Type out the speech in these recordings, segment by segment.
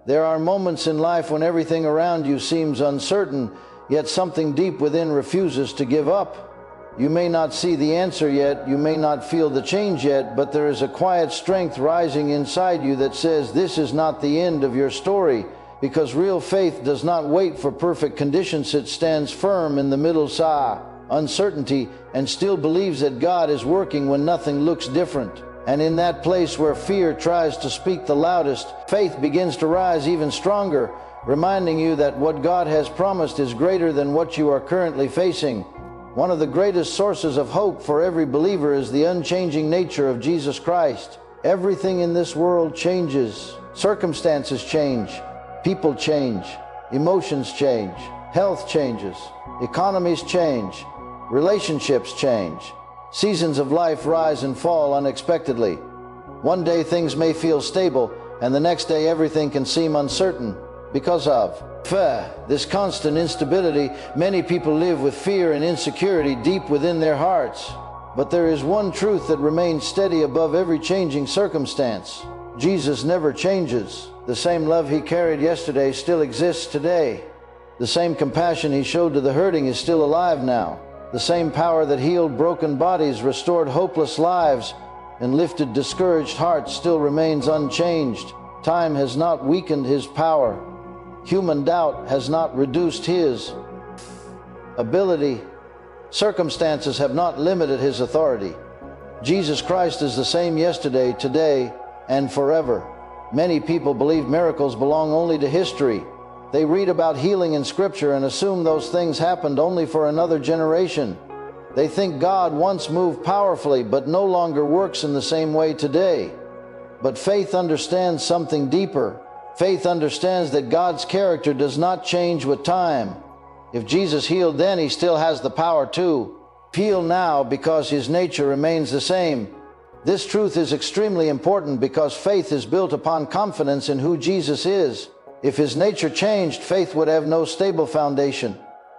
There are moments in life when everything around you seems uncertain, yet something deep within refuses to give up. You may not see the answer yet, you may not feel the change yet, but there is a quiet strength rising inside you that says this is not the end of your story, because real faith does not wait for perfect conditions. It stands firm in the middle uncertainty, and still believes that God is working when nothing looks different. And in that place where fear tries to speak the loudest, faith begins to rise even stronger, reminding you that what God has promised is greater than what you are currently facing. One of the greatest sources of hope for every believer is the unchanging nature of Jesus Christ. Everything in this world changes. Circumstances change. People change. Emotions change. Health changes. Economies change. Relationships change. Seasons of life rise and fall unexpectedly. One day things may feel stable, and the next day everything can seem uncertain. Because of this constant instability, many people live with fear and insecurity deep within their hearts. But there is one truth that remains steady above every changing circumstance. Jesus never changes. The same love he carried yesterday still exists today. The same compassion he showed to the hurting is still alive now. The same power that healed broken bodies, restored hopeless lives, and lifted discouraged hearts still remains unchanged. Time has not weakened his power. Human doubt has not reduced his ability. Circumstances have not limited his authority. Jesus Christ is the same yesterday, today, and forever. Many people believe miracles belong only to history. They read about healing in Scripture and assume those things happened only for another generation. They think God once moved powerfully but no longer works in the same way today. But faith understands something deeper. Faith understands that God's character does not change with time. If Jesus healed then, he still has the power to heal now because his nature remains the same. This truth is extremely important because faith is built upon confidence in who Jesus is. If his nature changed, faith would have no stable foundation.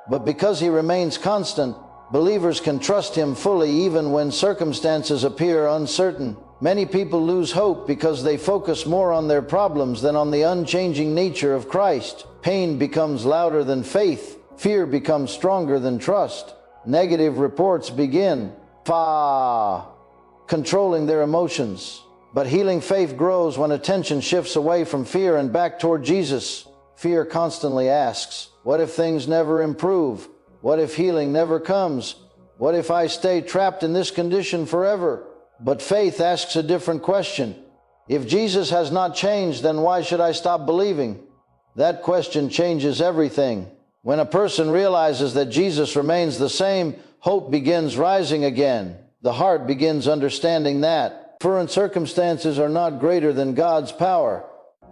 But because he remains constant, believers can trust him fully even when circumstances appear uncertain. Many people lose hope because they focus more on their problems than on the unchanging nature of Christ. Pain becomes louder than faith. Fear becomes stronger than trust. Negative reports begin controlling their emotions. But healing faith grows when attention shifts away from fear and back toward Jesus. Fear constantly asks, what if things never improve? What if healing never comes? What if I stay trapped in this condition forever? But faith asks a different question. If Jesus has not changed, then why should I stop believing? That question changes everything. When a person realizes that Jesus remains the same, hope begins rising again. The heart begins understanding that current circumstances are not greater than God's power.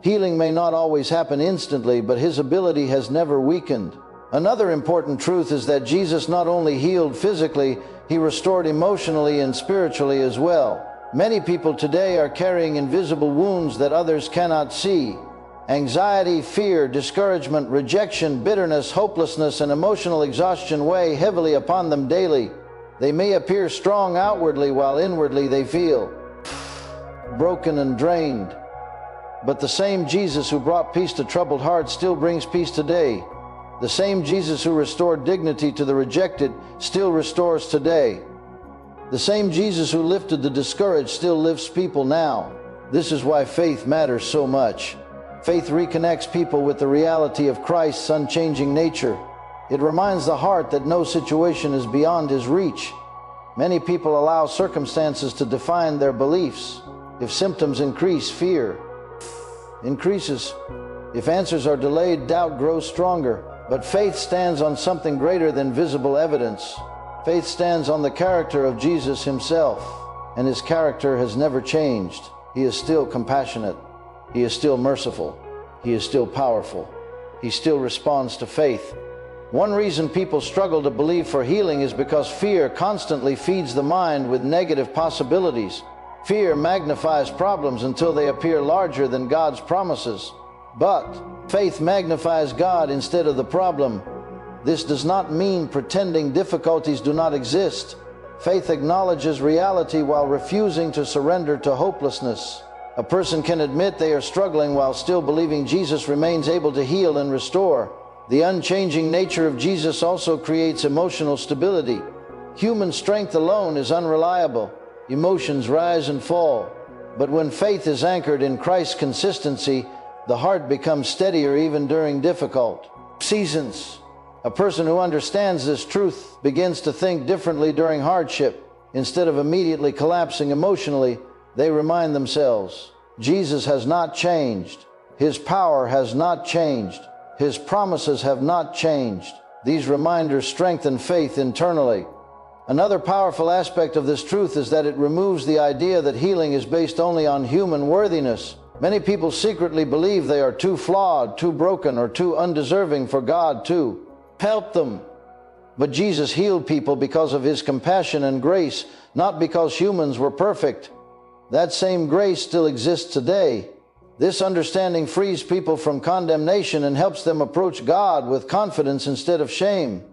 Healing may not always happen instantly, but his ability has never weakened. Another important truth is that Jesus not only healed physically, he restored emotionally and spiritually as well. Many people today are carrying invisible wounds that others cannot see. Anxiety, fear, discouragement, rejection, bitterness, hopelessness, and emotional exhaustion weigh heavily upon them daily. They may appear strong outwardly while inwardly they feel broken and drained. But the same Jesus who brought peace to troubled hearts still brings peace today. The same Jesus who restored dignity to the rejected still restores today. The same Jesus who lifted the discouraged still lifts people now. This is why faith matters so much. Faith reconnects people with the reality of Christ's unchanging nature. It reminds the heart that no situation is beyond his reach. Many people allow circumstances to define their beliefs. If symptoms increase, fear increases. If answers are delayed, doubt grows stronger. But faith stands on something greater than visible evidence. Faith stands on the character of Jesus himself, and his character has never changed. He is still compassionate. He is still merciful. He is still powerful. He still responds to faith. One reason people struggle to believe for healing is because fear constantly feeds the mind with negative possibilities. Fear magnifies problems until they appear larger than God's promises. But faith magnifies God instead of the problem. This does not mean pretending difficulties do not exist. Faith acknowledges reality while refusing to surrender to hopelessness. A person can admit they are struggling while still believing Jesus remains able to heal and restore. The unchanging nature of Jesus also creates emotional stability. Human strength alone is unreliable. Emotions rise and fall. But when faith is anchored in Christ's consistency, the heart becomes steadier even during difficult seasons. A person who understands this truth begins to think differently during hardship. Instead of immediately collapsing emotionally, they remind themselves, Jesus has not changed. His power has not changed. His promises have not changed. These reminders strengthen faith internally. Another powerful aspect of this truth is that it removes the idea that healing is based only on human worthiness. Many people secretly believe they are too flawed, too broken, or too undeserving for God to help them. But Jesus healed people because of His compassion and grace, not because humans were perfect. That same grace still exists today. This understanding frees people from condemnation and helps them approach God with confidence instead of shame.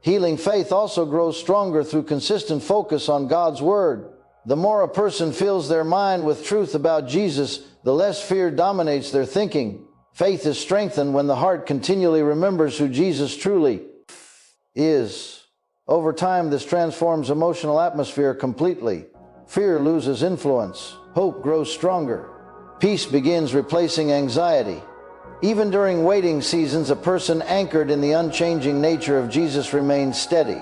Healing faith also grows stronger through consistent focus on God's Word. The more a person fills their mind with truth about Jesus, the less fear dominates their thinking. Faith is strengthened when the heart continually remembers who Jesus truly is. Over time, this transforms emotional atmosphere completely. Fear loses influence. Hope grows stronger. Peace begins replacing anxiety. Even during waiting seasons, a person anchored in the unchanging nature of Jesus remains steady.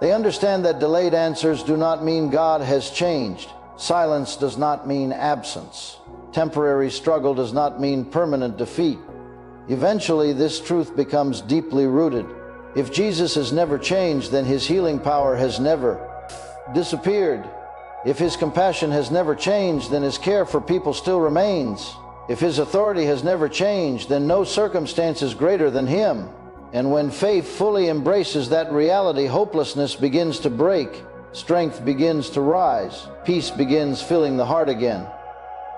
They understand that delayed answers do not mean God has changed. Silence does not mean absence. Temporary struggle does not mean permanent defeat. Eventually, this truth becomes deeply rooted. If Jesus has never changed, then His healing power has never disappeared. If His compassion has never changed, then His care for people still remains. If His authority has never changed, then no circumstance is greater than Him. And when faith fully embraces that reality, hopelessness begins to break, strength begins to rise, peace begins filling the heart again.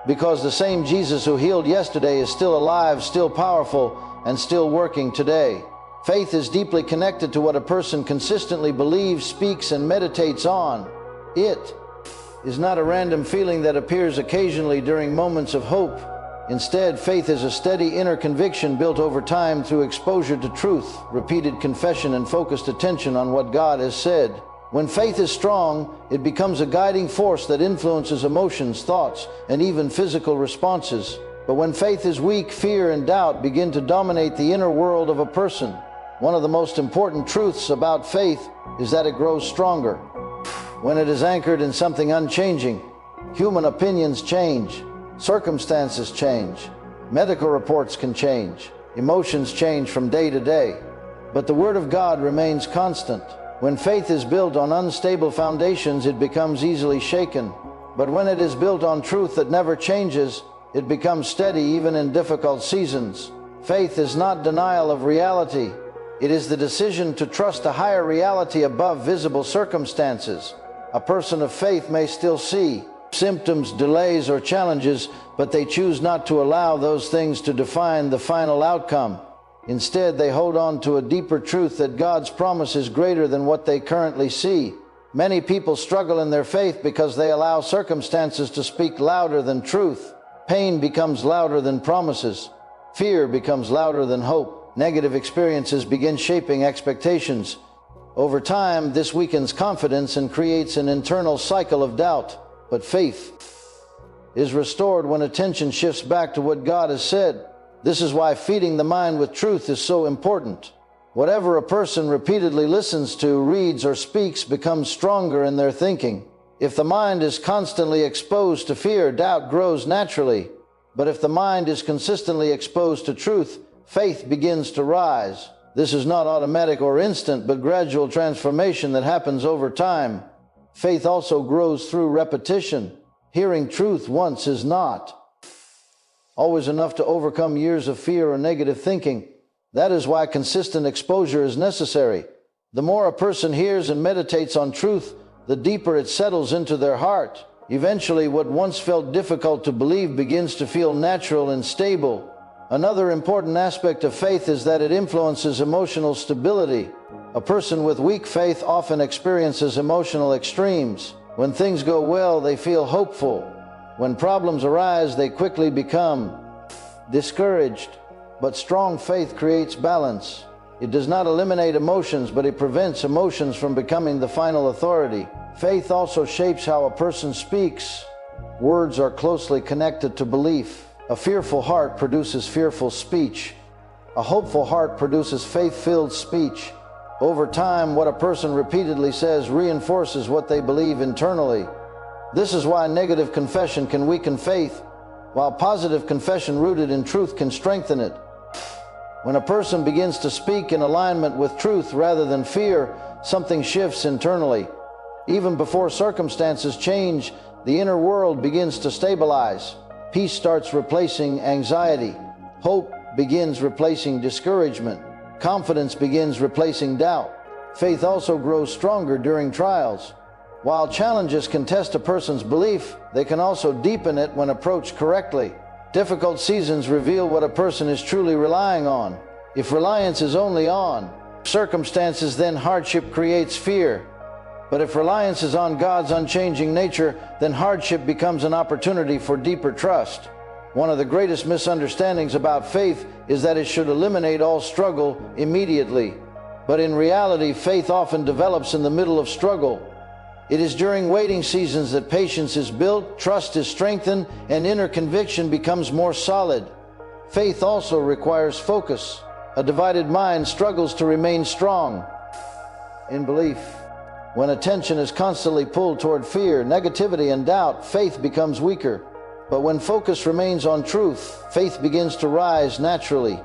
Because the same Jesus who healed yesterday is still alive, still powerful, and still working today. Faith is deeply connected to what a person consistently believes, speaks, and meditates on. It is not a random feeling that appears occasionally during moments of hope. Instead, faith is a steady inner conviction built over time through exposure to truth, repeated confession, and focused attention on what God has said. When faith is strong, it becomes a guiding force that influences emotions, thoughts, and even physical responses. But when faith is weak, fear and doubt begin to dominate the inner world of a person. One of the most important truths about faith is that it grows stronger when it is anchored in something unchanging. Human opinions change. Circumstances change. Medical reports can change. Emotions change from day to day. But the Word of God remains constant. When faith is built on unstable foundations, it becomes easily shaken. But when it is built on truth that never changes, it becomes steady even in difficult seasons. Faith is not denial of reality. It is the decision to trust a higher reality above visible circumstances. A person of faith may still see symptoms, delays, or challenges, but they choose not to allow those things to define the final outcome. Instead, they hold on to a deeper truth that God's promise is greater than what they currently see. Many people struggle in their faith because they allow circumstances to speak louder than truth. Pain becomes louder than promises. Fear becomes louder than hope. Negative experiences begin shaping expectations. Over time, this weakens confidence and creates an internal cycle of doubt. But faith is restored when attention shifts back to what God has said. This is why feeding the mind with truth is so important. Whatever a person repeatedly listens to, reads, or speaks becomes stronger in their thinking. If the mind is constantly exposed to fear, doubt grows naturally. But if the mind is consistently exposed to truth, faith begins to rise. This is not automatic or instant, but gradual transformation that happens over time. Faith also grows through repetition. Hearing truth once is not always enough to overcome years of fear or negative thinking. That is why consistent exposure is necessary. The more a person hears and meditates on truth, the deeper it settles into their heart. Eventually, what once felt difficult to believe begins to feel natural and stable. Another important aspect of faith is that it influences emotional stability. A person with weak faith often experiences emotional extremes. When things go well, they feel hopeful. When problems arise, they quickly become discouraged. But strong faith creates balance. It does not eliminate emotions, but it prevents emotions from becoming the final authority. Faith also shapes how a person speaks. Words are closely connected to belief. A fearful heart produces fearful speech. A hopeful heart produces faith-filled speech. Over time, what a person repeatedly says reinforces what they believe internally. This is why negative confession can weaken faith, while positive confession rooted in truth can strengthen it. When a person begins to speak in alignment with truth rather than fear, something shifts internally. Even before circumstances change, the inner world begins to stabilize. Peace starts replacing anxiety. Hope begins replacing discouragement. Confidence begins replacing doubt. Faith also grows stronger during trials. While challenges can test a person's belief, they can also deepen it when approached correctly. Difficult seasons reveal what a person is truly relying on. If reliance is only on circumstances, then hardship creates fear. But if reliance is on God's unchanging nature, then hardship becomes an opportunity for deeper trust. One of the greatest misunderstandings about faith is that it should eliminate all struggle immediately. But in reality, faith often develops in the middle of struggle. It is during waiting seasons that patience is built, trust is strengthened, and inner conviction becomes more solid. Faith also requires focus. A divided mind struggles to remain strong in belief. When attention is constantly pulled toward fear, negativity, and doubt, faith becomes weaker. But when focus remains on truth, faith begins to rise naturally.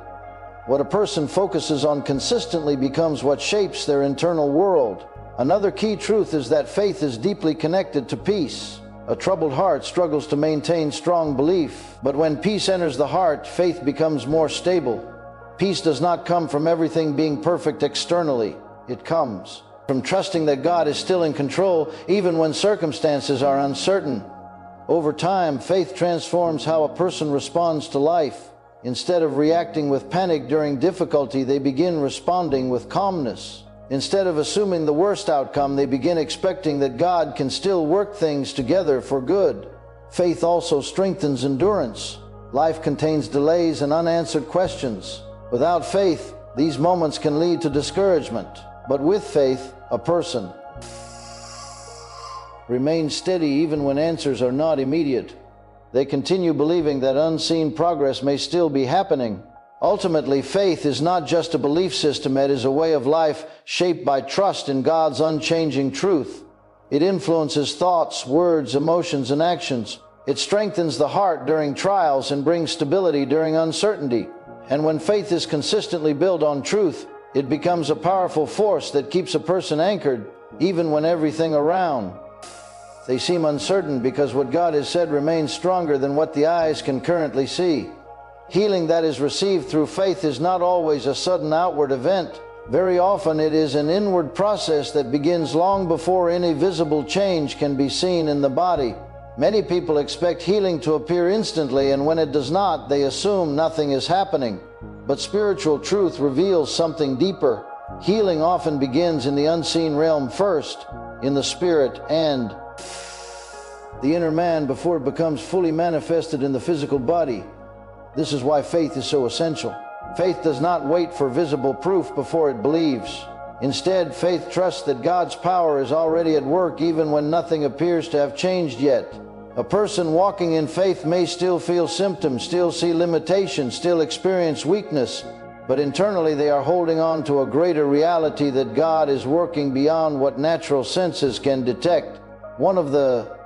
What a person focuses on consistently becomes what shapes their internal world. Another key truth is that faith is deeply connected to peace. A troubled heart struggles to maintain strong belief, but when peace enters the heart, faith becomes more stable. Peace does not come from everything being perfect externally. It comes from trusting that God is still in control, even when circumstances are uncertain. Over time, faith transforms how a person responds to life. Instead of reacting with panic during difficulty, they begin responding with calmness. Instead of assuming the worst outcome, they begin expecting that God can still work things together for good. Faith also strengthens endurance. Life contains delays and unanswered questions. Without faith, these moments can lead to discouragement. But with faith, a person remains steady even when answers are not immediate. They continue believing that unseen progress may still be happening. Ultimately, faith is not just a belief system, it is a way of life shaped by trust in God's unchanging truth. It influences thoughts, words, emotions, and actions. It strengthens the heart during trials and brings stability during uncertainty. And when faith is consistently built on truth, it becomes a powerful force that keeps a person anchored, even when everything around they seem uncertain, because what God has said remains stronger than what the eyes can currently see. Healing that is received through faith is not always a sudden outward event. Very often it is an inward process that begins long before any visible change can be seen in the body. Many people expect healing to appear instantly, and when it does not, they assume nothing is happening. But spiritual truth reveals something deeper. Healing often begins in the unseen realm first, in the spirit and the inner man, before it becomes fully manifested in the physical body. This is why faith is so essential. Faith does not wait for visible proof before it believes. Instead, faith trusts that God's power is already at work even when nothing appears to have changed yet. A person walking in faith may still feel symptoms, still see limitations, still experience weakness, but internally they are holding on to a greater reality that God is working beyond what natural senses can detect. One of the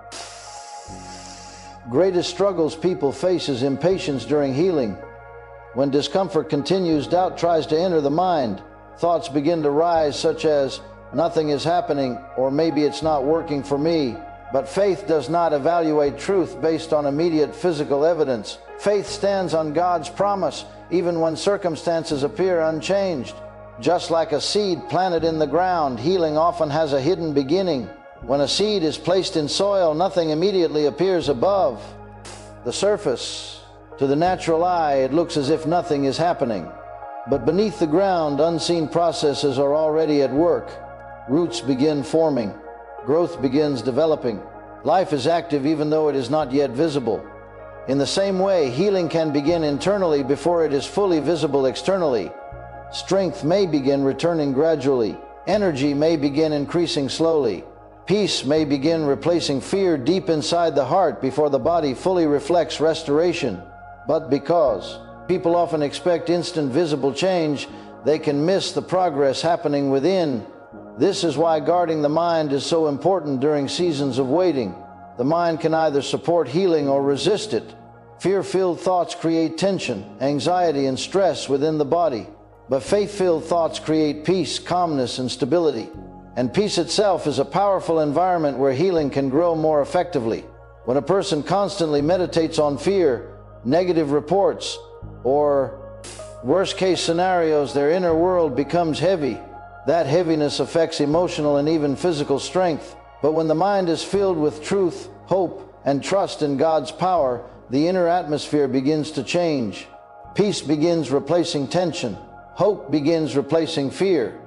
greatest struggles people face is impatience during healing. When discomfort continues, doubt tries to enter the mind. Thoughts begin to rise such as, nothing is happening, or maybe it's not working for me. But faith does not evaluate truth based on immediate physical evidence. Faith stands on God's promise, even when circumstances appear unchanged. Just like a seed planted in the ground, healing often has a hidden beginning. When a seed is placed in soil, nothing immediately appears above the surface. To the natural eye, it looks as if nothing is happening. But beneath the ground, unseen processes are already at work. Roots begin forming. Growth begins developing. Life is active even though it is not yet visible. In the same way, healing can begin internally before it is fully visible externally. Strength may begin returning gradually. Energy may begin increasing slowly. Peace may begin replacing fear deep inside the heart before the body fully reflects restoration. But because people often expect instant visible change, they can miss the progress happening within. This is why guarding the mind is so important during seasons of waiting. The mind can either support healing or resist it. Fear-filled thoughts create tension, anxiety, and stress within the body. But faith-filled thoughts create peace, calmness, and stability. And peace itself is a powerful environment where healing can grow more effectively. When a person constantly meditates on fear, negative reports, or worst-case scenarios, their inner world becomes heavy. That heaviness affects emotional and even physical strength. But when the mind is filled with truth, hope, and trust in God's power, the inner atmosphere begins to change. Peace begins replacing tension. Hope begins replacing fear.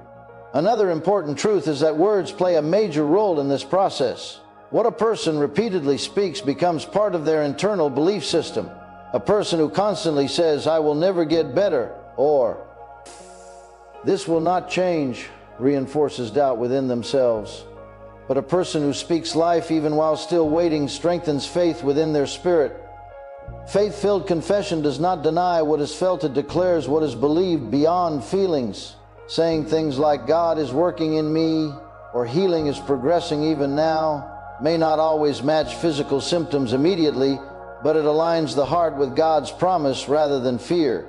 Another important truth is that words play a major role in this process. What a person repeatedly speaks becomes part of their internal belief system. A person who constantly says, "I will never get better," or "this will not change," reinforces doubt within themselves. But a person who speaks life even while still waiting strengthens faith within their spirit. Faith-filled confession does not deny what is felt, it declares what is believed beyond feelings. Saying things like, "God is working in me," or "healing is progressing even now," may not always match physical symptoms immediately, but it aligns the heart with God's promise rather than fear.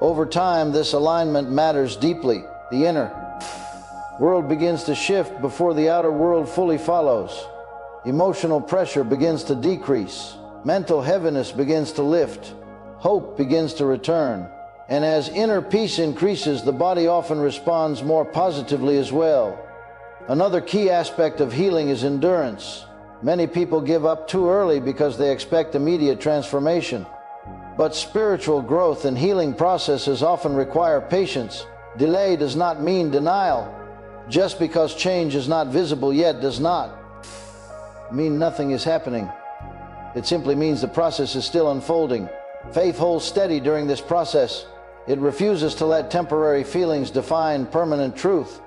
Over time, this alignment matters deeply. The inner world begins to shift before the outer world fully follows. Emotional pressure begins to decrease. Mental heaviness begins to lift. Hope begins to return. And as inner peace increases, the body often responds more positively as well. Another key aspect of healing is endurance. Many people give up too early because they expect immediate transformation. But spiritual growth and healing processes often require patience. Delay does not mean denial. Just because change is not visible yet does not mean nothing is happening. It simply means the process is still unfolding. Faith holds steady during this process. It refuses to let temporary feelings define permanent truth.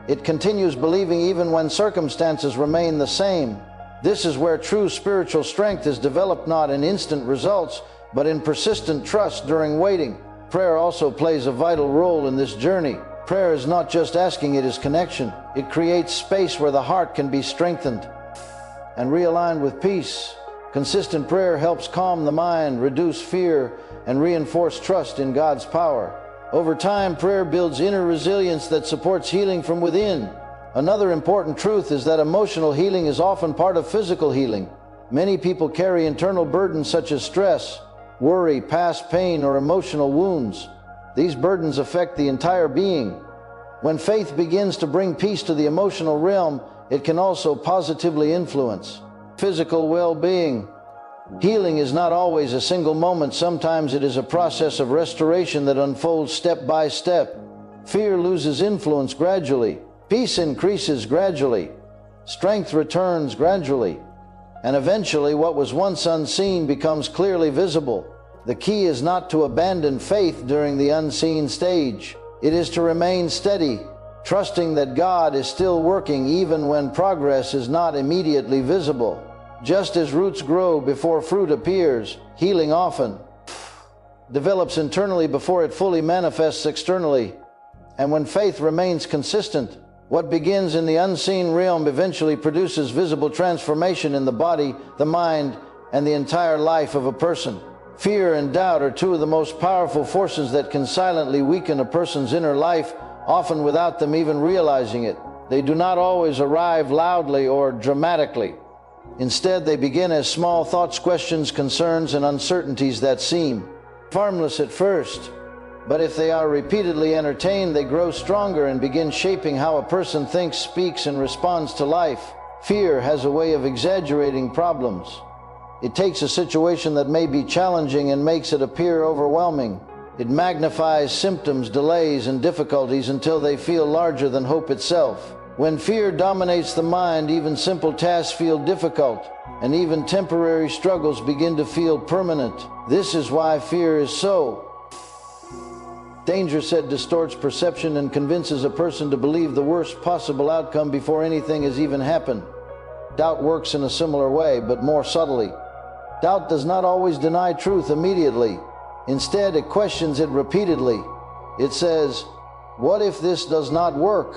It continues believing even when circumstances remain the same. This is where true spiritual strength is developed, not in instant results, but in persistent trust during waiting. Prayer also plays a vital role in this journey. Prayer is not just asking, it is connection. It creates space where the heart can be strengthened and realigned with peace. Consistent prayer helps calm the mind, reduce fear, and reinforce trust in God's power. Over time, prayer builds inner resilience that supports healing from within. Another important truth is that emotional healing is often part of physical healing. Many people carry internal burdens such as stress, worry, past pain, or emotional wounds. These burdens affect the entire being. When faith begins to bring peace to the emotional realm, it can also positively influence physical well-being. Healing is not always a single moment. Sometimes it is a process of restoration that unfolds step by step. Fear loses influence gradually. Peace increases gradually. Strength returns gradually. And eventually, what was once unseen becomes clearly visible. The key is not to abandon faith during the unseen stage. It is to remain steady, trusting that God is still working even when progress is not immediately visible. Just as roots grow before fruit appears, healing often develops internally before it fully manifests externally. And when faith remains consistent, what begins in the unseen realm eventually produces visible transformation in the body, the mind, and the entire life of a person. Fear and doubt are two of the most powerful forces that can silently weaken a person's inner life, often without them even realizing it. They do not always arrive loudly or dramatically. Instead, they begin as small thoughts, questions, concerns, and uncertainties that seem harmless at first. But if they are repeatedly entertained, they grow stronger and begin shaping how a person thinks, speaks, and responds to life. Fear has a way of exaggerating problems. It takes a situation that may be challenging and makes it appear overwhelming. It magnifies symptoms, delays, and difficulties until they feel larger than hope itself. When fear dominates the mind, even simple tasks feel difficult, and even temporary struggles begin to feel permanent. This is why fear is so dangerous. It distorts perception and convinces a person to believe the worst possible outcome before anything has even happened. Doubt works in a similar way, but more subtly. Doubt does not always deny truth immediately. Instead, it questions it repeatedly. It says, "What if this does not work?"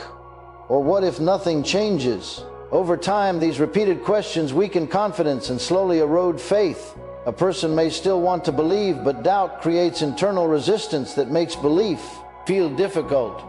Or "What if nothing changes?" Over time, these repeated questions weaken confidence and slowly erode faith. A person may still want to believe, but doubt creates internal resistance that makes belief feel difficult.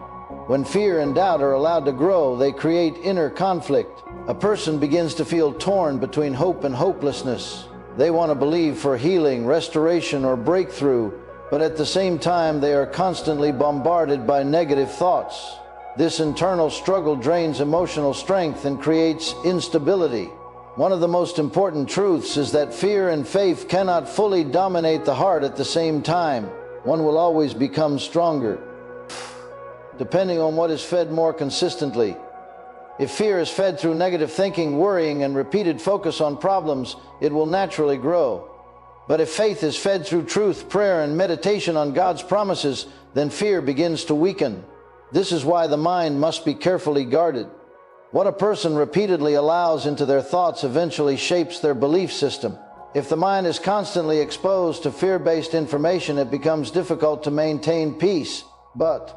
When fear and doubt are allowed to grow, they create inner conflict. A person begins to feel torn between hope and hopelessness. They want to believe for healing, restoration, or breakthrough, but at the same time, they are constantly bombarded by negative thoughts. This internal struggle drains emotional strength and creates instability. One of the most important truths is that fear and faith cannot fully dominate the heart at the same time. One will always become stronger, depending on what is fed more consistently. If fear is fed through negative thinking, worrying, and repeated focus on problems, it will naturally grow. But if faith is fed through truth, prayer, and meditation on God's promises, then fear begins to weaken. This is why the mind must be carefully guarded. What a person repeatedly allows into their thoughts eventually shapes their belief system. If the mind is constantly exposed to fear-based information, it becomes difficult to maintain peace. But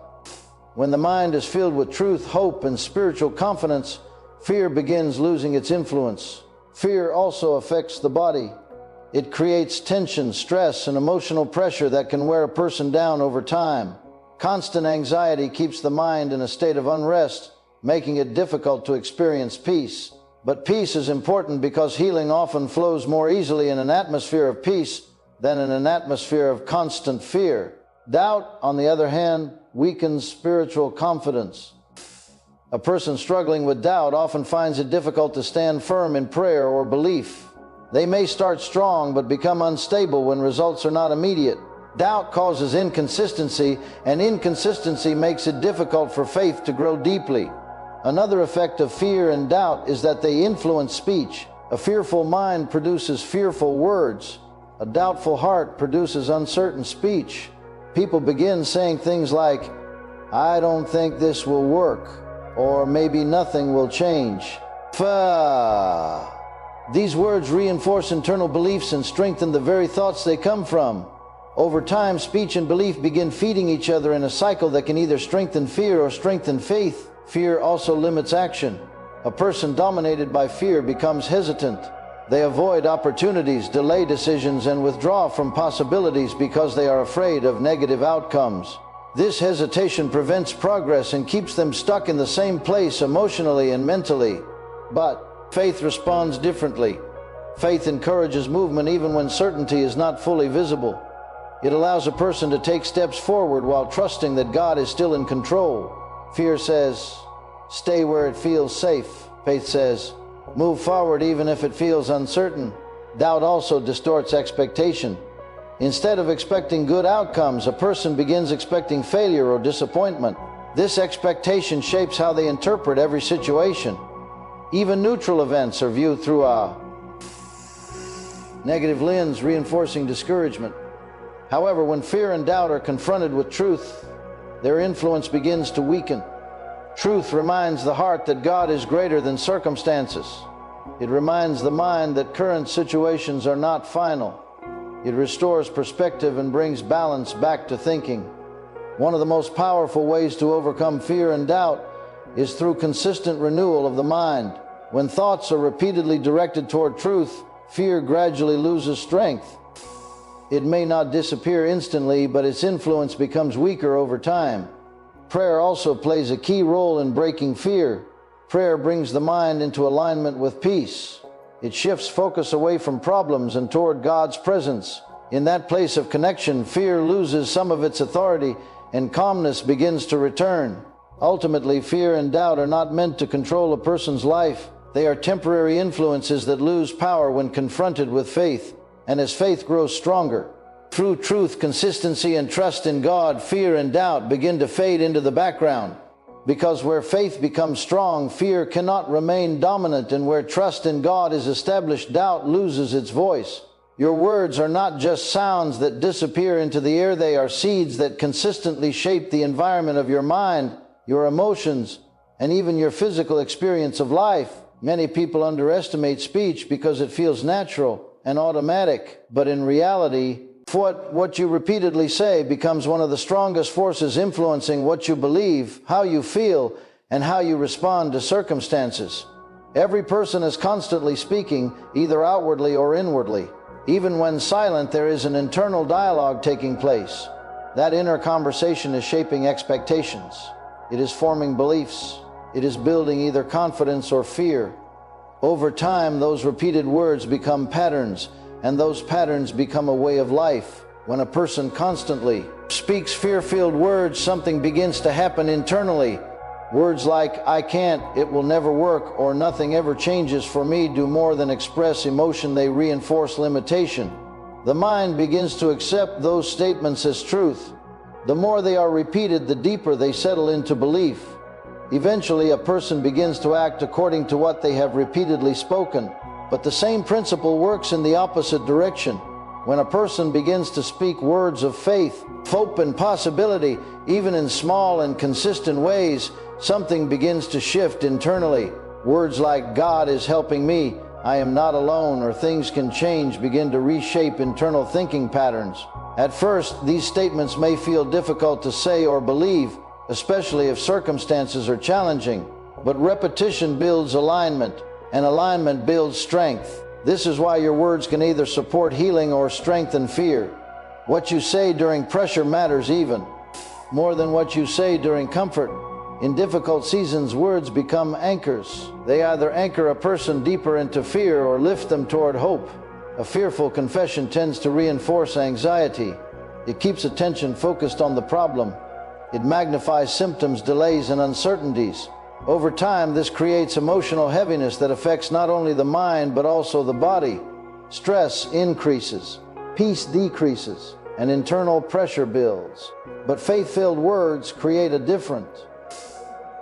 when the mind is filled with truth, hope, and spiritual confidence, fear begins losing its influence. Fear also affects the body. It creates tension, stress, and emotional pressure that can wear a person down over time. Constant anxiety keeps the mind in a state of unrest, making it difficult to experience peace. But peace is important because healing often flows more easily in an atmosphere of peace than in an atmosphere of constant fear. Doubt, on the other hand, weakens spiritual confidence. A person struggling with doubt often finds it difficult to stand firm in prayer or belief. They may start strong but become unstable when results are not immediate. Doubt causes inconsistency, and inconsistency makes it difficult for faith to grow deeply. Another effect of fear and doubt is that they influence speech. A fearful mind produces fearful words. A doubtful heart produces uncertain speech. People begin saying things like, "I don't think this will work," or "maybe nothing will change." These words reinforce internal beliefs and strengthen the very thoughts they come from. Over time, speech and belief begin feeding each other in a cycle that can either strengthen fear or strengthen faith. Fear also limits action. A person dominated by fear becomes hesitant. They avoid opportunities, delay decisions, and withdraw from possibilities because they are afraid of negative outcomes. This hesitation prevents progress and keeps them stuck in the same place emotionally and mentally. But faith responds differently. Faith encourages movement even when certainty is not fully visible. It allows a person to take steps forward while trusting that God is still in control. Fear says, "Stay where it feels safe." Faith says, "Move forward even if it feels uncertain." Doubt also distorts expectation. Instead of expecting good outcomes, a person begins expecting failure or disappointment. This expectation shapes how they interpret every situation. Even neutral events are viewed through a negative lens, reinforcing discouragement. However, when fear and doubt are confronted with truth, their influence begins to weaken. Truth reminds the heart that God is greater than circumstances. It reminds the mind that current situations are not final. It restores perspective and brings balance back to thinking. One of the most powerful ways to overcome fear and doubt is through consistent renewal of the mind. When thoughts are repeatedly directed toward truth, fear gradually loses strength. It may not disappear instantly, but its influence becomes weaker over time. Prayer also plays a key role in breaking fear. Prayer brings the mind into alignment with peace. It shifts focus away from problems and toward God's presence. In that place of connection, fear loses some of its authority and calmness begins to return. Ultimately, fear and doubt are not meant to control a person's life. They are temporary influences that lose power when confronted with faith. And as faith grows stronger, through truth, consistency, and trust in God, fear and doubt begin to fade into the background. Because where faith becomes strong, fear cannot remain dominant, and where trust in God is established, doubt loses its voice. Your words are not just sounds that disappear into the air, they are seeds that consistently shape the environment of your mind, your emotions, and even your physical experience of life. Many people underestimate speech because it feels natural and automatic, but in reality, what you repeatedly say becomes one of the strongest forces influencing what you believe, how you feel, and how you respond to circumstances. Every person is constantly speaking, either outwardly or inwardly. Even when silent, there is an internal dialogue taking place. That inner conversation is shaping expectations. It is forming beliefs. It is building either confidence or fear. Over time, those repeated words become patterns, and those patterns become a way of life. When a person constantly speaks fear-filled words, something begins to happen internally. Words like, "I can't," "it will never work," or "nothing ever changes for me" do more than express emotion, they reinforce limitation. The mind begins to accept those statements as truth. The more they are repeated, the deeper they settle into belief. Eventually, a person begins to act according to what they have repeatedly spoken. But the same principle works in the opposite direction. When a person begins to speak words of faith, hope, and possibility, even in small and consistent ways, something begins to shift internally. Words like "God is helping me," "I am not alone," or "things can change" begin to reshape internal thinking patterns. At first, these statements may feel difficult to say or believe, especially if circumstances are challenging. But repetition builds alignment, and alignment builds strength. This is why your words can either support healing or strengthen fear. What you say during pressure matters even more than what you say during comfort. In difficult seasons, words become anchors. They either anchor a person deeper into fear or lift them toward hope. A fearful confession tends to reinforce anxiety. It keeps attention focused on the problem. It magnifies symptoms, delays, and uncertainties. Over time, this creates emotional heaviness that affects not only the mind but also the body. Stress increases, peace decreases, and internal pressure builds. But faith-filled words create a different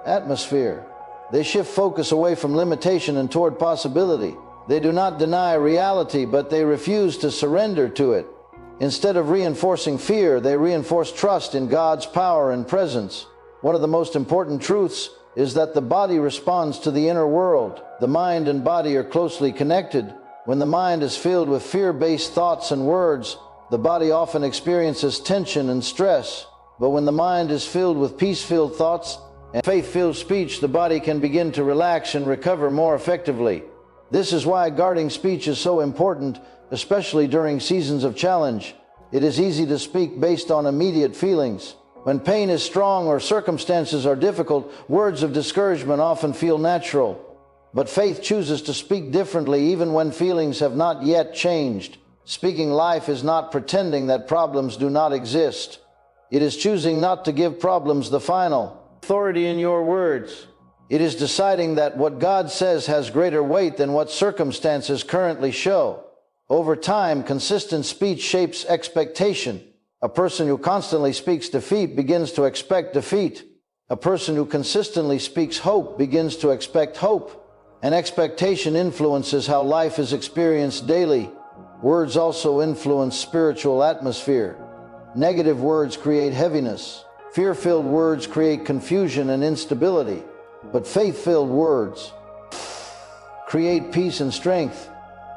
atmosphere. They shift focus away from limitation and toward possibility. They do not deny reality, but they refuse to surrender to it. Instead of reinforcing fear, they reinforce trust in God's power and presence. One of the most important truths is that the body responds to the inner world. The mind and body are closely connected. When the mind is filled with fear-based thoughts and words, the body often experiences tension and stress. But when the mind is filled with peace-filled thoughts and faith-filled speech, the body can begin to relax and recover more effectively. This is why guarding speech is so important, especially during seasons of challenge. It is easy to speak based on immediate feelings. When pain is strong or circumstances are difficult, words of discouragement often feel natural. But faith chooses to speak differently even when feelings have not yet changed. Speaking life is not pretending that problems do not exist. It is choosing not to give problems the final authority in your words. It is deciding that what God says has greater weight than what circumstances currently show. Over time, consistent speech shapes expectation. A person who constantly speaks defeat begins to expect defeat. A person who consistently speaks hope begins to expect hope. And expectation influences how life is experienced daily. Words also influence spiritual atmosphere. Negative words create heaviness. Fear-filled words create confusion and instability. But faith-filled words create peace and strength.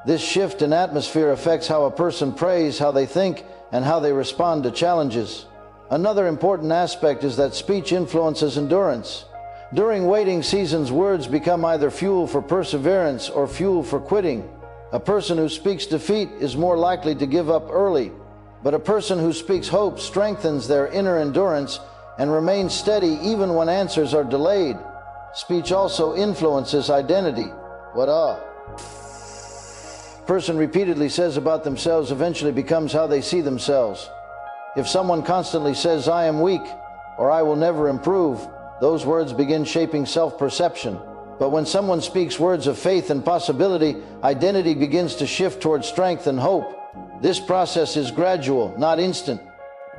This shift in atmosphere affects how a person prays, how they think, and how they respond to challenges. Another important aspect is that speech influences endurance. During waiting seasons, words become either fuel for perseverance or fuel for quitting. A person who speaks defeat is more likely to give up early, but a person who speaks hope strengthens their inner endurance and remains steady even when answers are delayed. Speech also influences identity. What a person repeatedly says about themselves eventually becomes how they see themselves. If someone constantly says, "I am weak," or "I will never improve," those words begin shaping self-perception. But when someone speaks words of faith and possibility, identity begins to shift towards strength and hope. This process is gradual, not instant.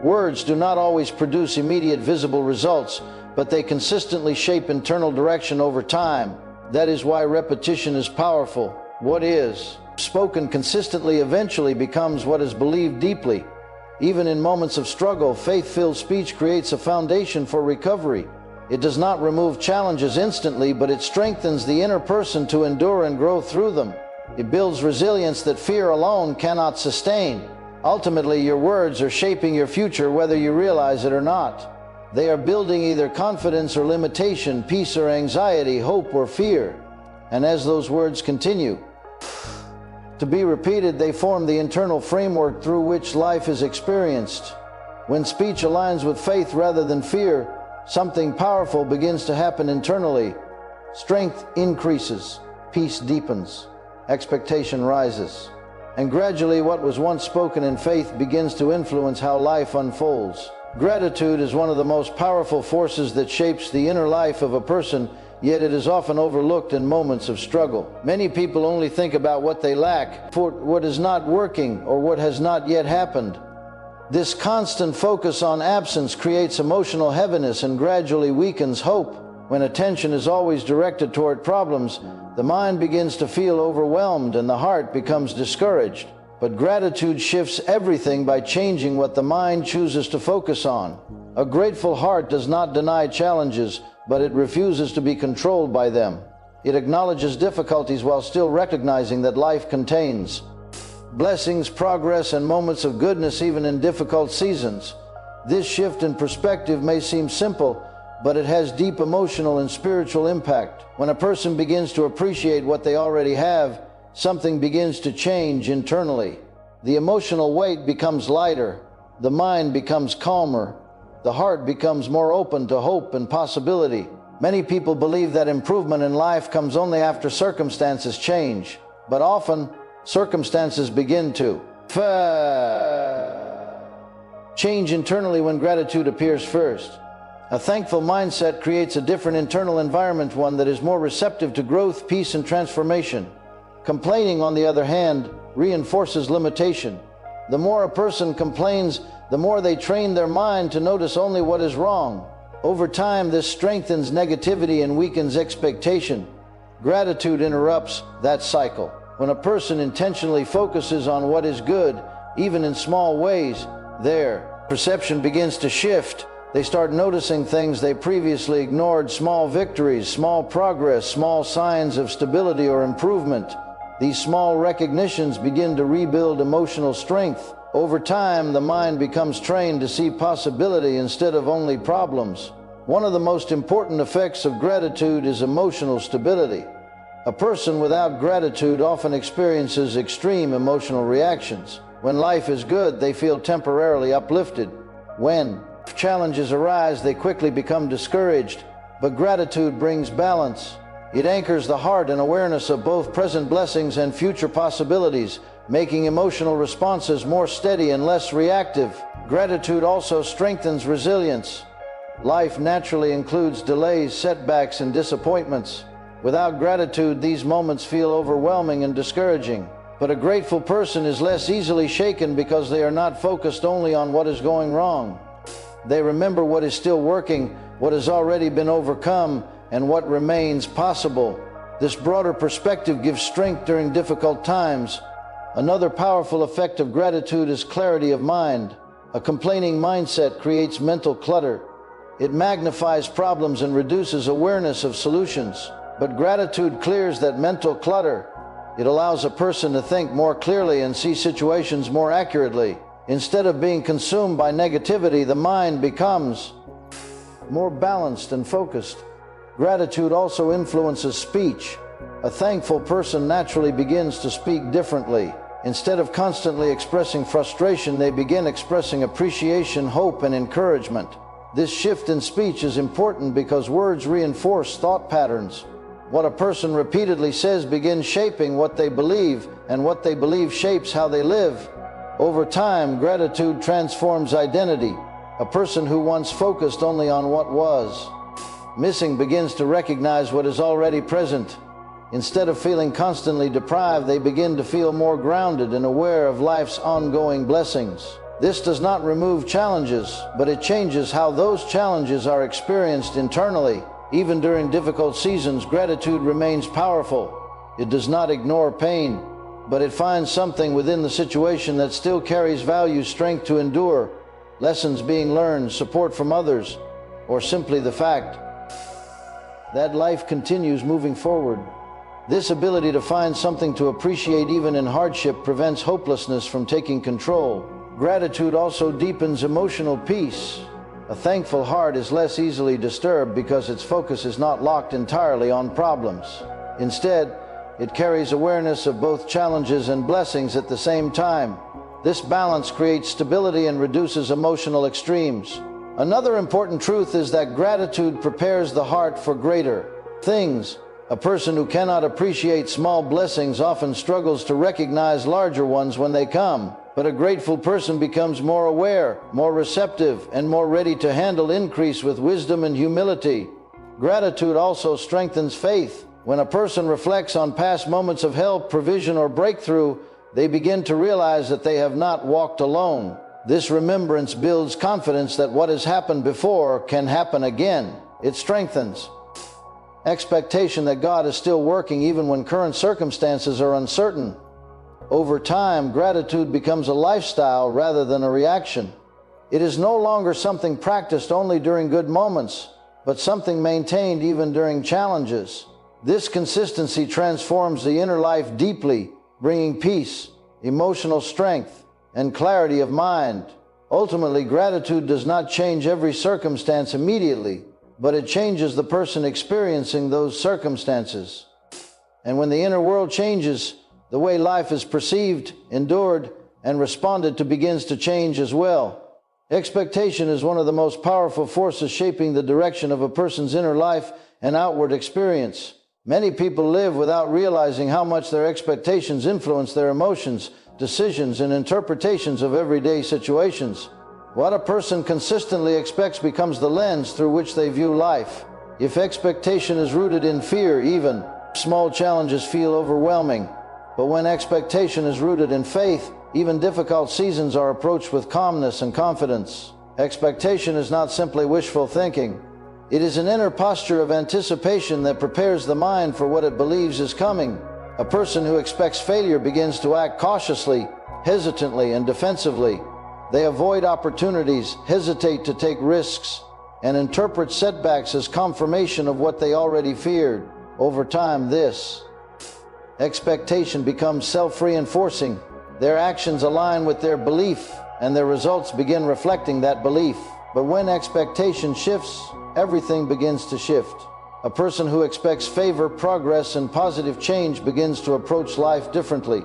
Words do not always produce immediate visible results, but they consistently shape internal direction over time. That is why repetition is powerful. What is spoken consistently eventually becomes what is believed deeply. Even in moments of struggle, faith-filled speech creates a foundation for recovery. It does not remove challenges instantly, but it strengthens the inner person to endure and grow through them. It builds resilience that fear alone cannot sustain. Ultimately, your words are shaping your future whether you realize it or not. They are building either confidence or limitation, peace or anxiety, hope or fear. And as those words continue to be repeated, they form the internal framework through which life is experienced. When speech aligns with faith rather than fear, something powerful begins to happen internally. Strength increases, peace deepens, expectation rises, and gradually what was once spoken in faith begins to influence how life unfolds. Gratitude is one of the most powerful forces that shapes the inner life of a person, yet it is often overlooked in moments of struggle. Many people only think about what they lack, for what is not working, or what has not yet happened. This constant focus on absence creates emotional heaviness and gradually weakens hope. When attention is always directed toward problems, the mind begins to feel overwhelmed and the heart becomes discouraged. But gratitude shifts everything by changing what the mind chooses to focus on. A grateful heart does not deny challenges, but it refuses to be controlled by them. It acknowledges difficulties while still recognizing that life contains blessings, progress, and moments of goodness even in difficult seasons. This shift in perspective may seem simple, but it has deep emotional and spiritual impact. When a person begins to appreciate what they already have, something begins to change internally. The emotional weight becomes lighter, the mind becomes calmer, the heart becomes more open to hope and possibility. Many people believe that improvement in life comes only after circumstances change, but often circumstances begin to change internally when gratitude appears first. A thankful mindset creates a different internal environment, one that is more receptive to growth, peace, and transformation. Complaining, on the other hand, reinforces limitation. The more a person complains, the more they train their mind to notice only what is wrong. Over time, this strengthens negativity and weakens expectation. Gratitude interrupts that cycle. When a person intentionally focuses on what is good, even in small ways, their perception begins to shift. They start noticing things they previously ignored: small victories, small progress, small signs of stability or improvement. These small recognitions begin to rebuild emotional strength. Over time, the mind becomes trained to see possibility instead of only problems. One of the most important effects of gratitude is emotional stability. A person without gratitude often experiences extreme emotional reactions. When life is good, they feel temporarily uplifted. When challenges arise, they quickly become discouraged. But gratitude brings balance. It anchors the heart in awareness of both present blessings and future possibilities, making emotional responses more steady and less reactive. Gratitude also strengthens resilience. Life naturally includes delays, setbacks, and disappointments. Without gratitude, these moments feel overwhelming and discouraging. But a grateful person is less easily shaken because they are not focused only on what is going wrong. They remember what is still working, what has already been overcome, and what remains possible. This broader perspective gives strength during difficult times. Another powerful effect of gratitude is clarity of mind. A complaining mindset creates mental clutter. It magnifies problems and reduces awareness of solutions. But gratitude clears that mental clutter. It allows a person to think more clearly and see situations more accurately. Instead of being consumed by negativity, the mind becomes more balanced and focused. Gratitude also influences speech. A thankful person naturally begins to speak differently. Instead of constantly expressing frustration, they begin expressing appreciation, hope, and encouragement. This shift in speech is important because words reinforce thought patterns. What a person repeatedly says begins shaping what they believe, and what they believe shapes how they live. Over time, gratitude transforms identity. A person who once focused only on what was missing begins to recognize what is already present. Instead of feeling constantly deprived, they begin to feel more grounded and aware of life's ongoing blessings. This does not remove challenges, but it changes how those challenges are experienced internally. Even during difficult seasons, gratitude remains powerful. It does not ignore pain, but it finds something within the situation that still carries value, strength to endure, lessons being learned, support from others, or simply the fact that life continues moving forward. This ability to find something to appreciate even in hardship prevents hopelessness from taking control. Gratitude also deepens emotional peace. A thankful heart is less easily disturbed because its focus is not locked entirely on problems. Instead, it carries awareness of both challenges and blessings at the same time. This balance creates stability and reduces emotional extremes. Another important truth is that gratitude prepares the heart for greater things. A person who cannot appreciate small blessings often struggles to recognize larger ones when they come. But a grateful person becomes more aware, more receptive, and more ready to handle increase with wisdom and humility. Gratitude also strengthens faith. When a person reflects on past moments of help, provision, or breakthrough, they begin to realize that they have not walked alone. This remembrance builds confidence that what has happened before can happen again. It strengthens expectation that God is still working even when current circumstances are uncertain. Over time, gratitude becomes a lifestyle rather than a reaction. It is no longer something practiced only during good moments, but something maintained even during challenges. This consistency transforms the inner life deeply, bringing peace, emotional strength, and clarity of mind. Ultimately, gratitude does not change every circumstance immediately, but it changes the person experiencing those circumstances. And when the inner world changes, the way life is perceived, endured, and responded to begins to change as well. Expectation is one of the most powerful forces shaping the direction of a person's inner life and outward experience. Many people live without realizing how much their expectations influence their emotions, decisions, and interpretations of everyday situations. What a person consistently expects becomes the lens through which they view life. If expectation is rooted in fear, even small challenges feel overwhelming. But when expectation is rooted in faith, even difficult seasons are approached with calmness and confidence. Expectation is not simply wishful thinking. It is an inner posture of anticipation that prepares the mind for what it believes is coming. A person who expects failure begins to act cautiously, hesitantly, and defensively. They avoid opportunities, hesitate to take risks, and interpret setbacks as confirmation of what they already feared. Over time, this expectation becomes self-reinforcing. Their actions align with their belief, and their results begin reflecting that belief. But when expectation shifts, everything begins to shift. A person who expects favor, progress, and positive change begins to approach life differently.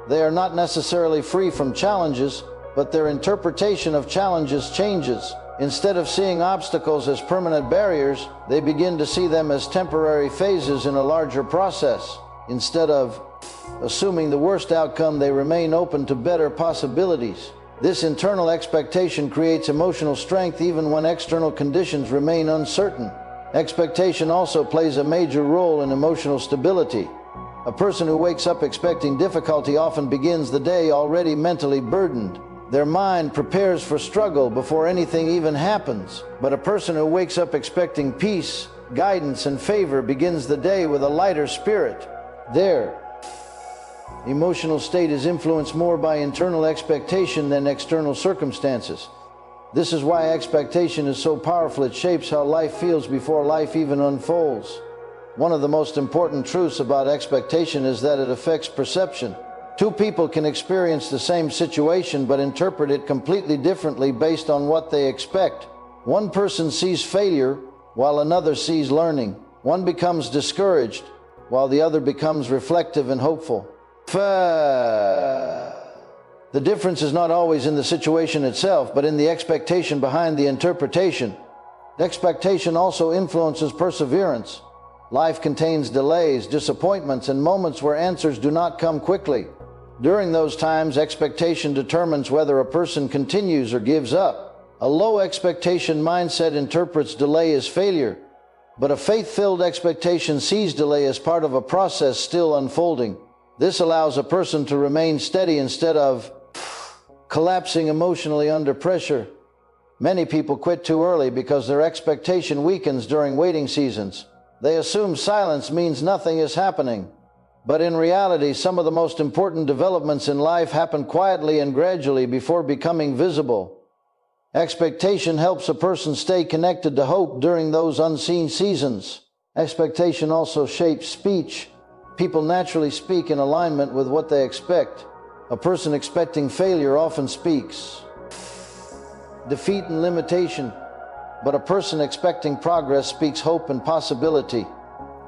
They are not necessarily free from challenges, but their interpretation of challenges changes. Instead of seeing obstacles as permanent barriers, they begin to see them as temporary phases in a larger process. Instead of assuming the worst outcome, they remain open to better possibilities. This internal expectation creates emotional strength even when external conditions remain uncertain. Expectation also plays a major role in emotional stability. A person who wakes up expecting difficulty often begins the day already mentally burdened. Their mind prepares for struggle before anything even happens. But a person who wakes up expecting peace, guidance, and favor begins the day with a lighter spirit. Their emotional state is influenced more by internal expectation than external circumstances. This is why expectation is so powerful. It shapes how life feels before life even unfolds. One of the most important truths about expectation is that it affects perception. Two people can experience the same situation but interpret it completely differently based on what they expect. One person sees failure while another sees learning. One becomes discouraged while the other becomes reflective and hopeful. The difference is not always in the situation itself, but in the expectation behind the interpretation. Expectation also influences perseverance. Life contains delays, disappointments, and moments where answers do not come quickly. During those times, expectation determines whether a person continues or gives up. A low expectation mindset interprets delay as failure, but a faith-filled expectation sees delay as part of a process still unfolding. This allows a person to remain steady instead of collapsing emotionally under pressure. Many people quit too early because their expectation weakens during waiting seasons. They assume silence means nothing is happening. But in reality, some of the most important developments in life happen quietly and gradually before becoming visible. Expectation helps a person stay connected to hope during those unseen seasons. Expectation also shapes speech. People naturally speak in alignment with what they expect. A person expecting failure often speaks defeat and limitation, but a person expecting progress speaks hope and possibility.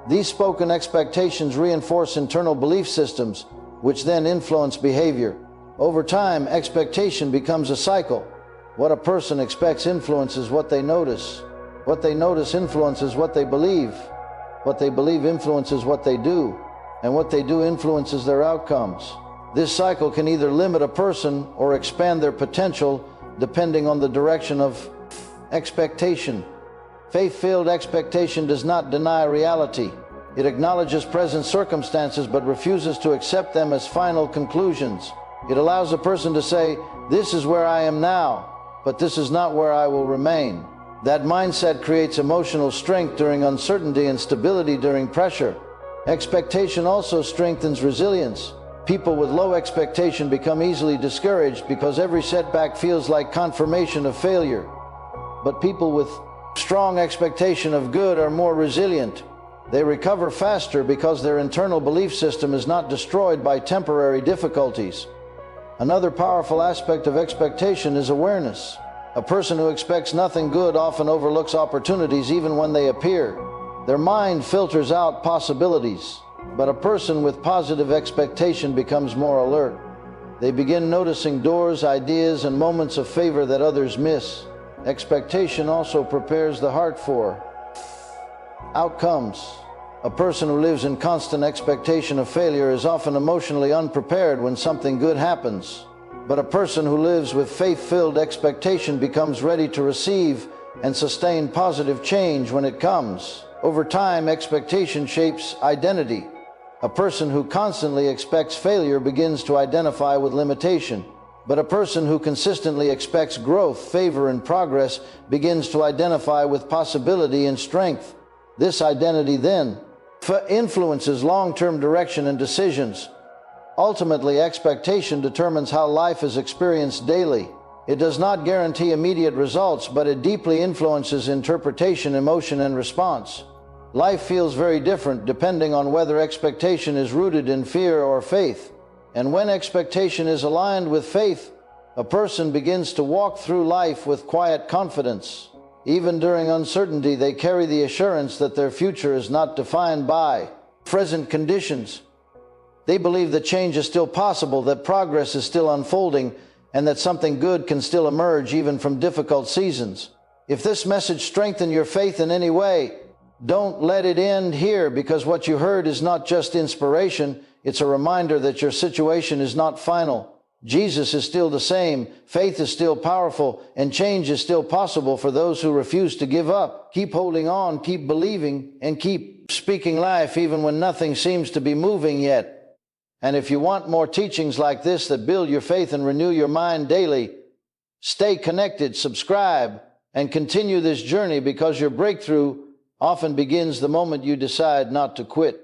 These spoken expectations reinforce internal belief systems, which then influence behavior. Over time, expectation becomes a cycle. What a person expects influences what they notice. What they notice influences what they believe. What they believe influences what they do. And what they do influences their outcomes. This cycle can either limit a person or expand their potential depending on the direction of expectation. Faith-filled expectation does not deny reality. It acknowledges present circumstances but refuses to accept them as final conclusions. It allows a person to say, "This is where I am now, but this is not where I will remain." That mindset creates emotional strength during uncertainty and stability during pressure. Expectation also strengthens resilience. People with low expectation become easily discouraged because every setback feels like confirmation of failure. But people with strong expectation of good are more resilient. They recover faster because their internal belief system is not destroyed by temporary difficulties. Another powerful aspect of expectation is awareness. A person who expects nothing good often overlooks opportunities even when they appear. Their mind filters out possibilities. But a person with positive expectation becomes more alert. They begin noticing doors, ideas, and moments of favor that others miss. Expectation also prepares the heart for outcomes. A person who lives in constant expectation of failure is often emotionally unprepared when something good happens. But a person who lives with faith-filled expectation becomes ready to receive and sustain positive change when it comes. Over time, expectation shapes identity. A person who constantly expects failure begins to identify with limitation. But a person who consistently expects growth, favor, and progress begins to identify with possibility and strength. This identity then influences long-term direction and decisions. Ultimately, expectation determines how life is experienced daily. It does not guarantee immediate results, but it deeply influences interpretation, emotion, and response. Life feels very different depending on whether expectation is rooted in fear or faith. And when expectation is aligned with faith, a person begins to walk through life with quiet confidence. Even during uncertainty, they carry the assurance that their future is not defined by present conditions. They believe that change is still possible, that progress is still unfolding, and that something good can still emerge even from difficult seasons. If this message strengthened your faith in any way, don't let it end here, because what you heard is not just inspiration, it's a reminder that your situation is not final. Jesus is still the same, faith is still powerful, and change is still possible for those who refuse to give up. Keep holding on, keep believing, and keep speaking life even when nothing seems to be moving yet. And if you want more teachings like this that build your faith and renew your mind daily, stay connected, subscribe, and continue this journey, because your breakthrough often begins the moment you decide not to quit.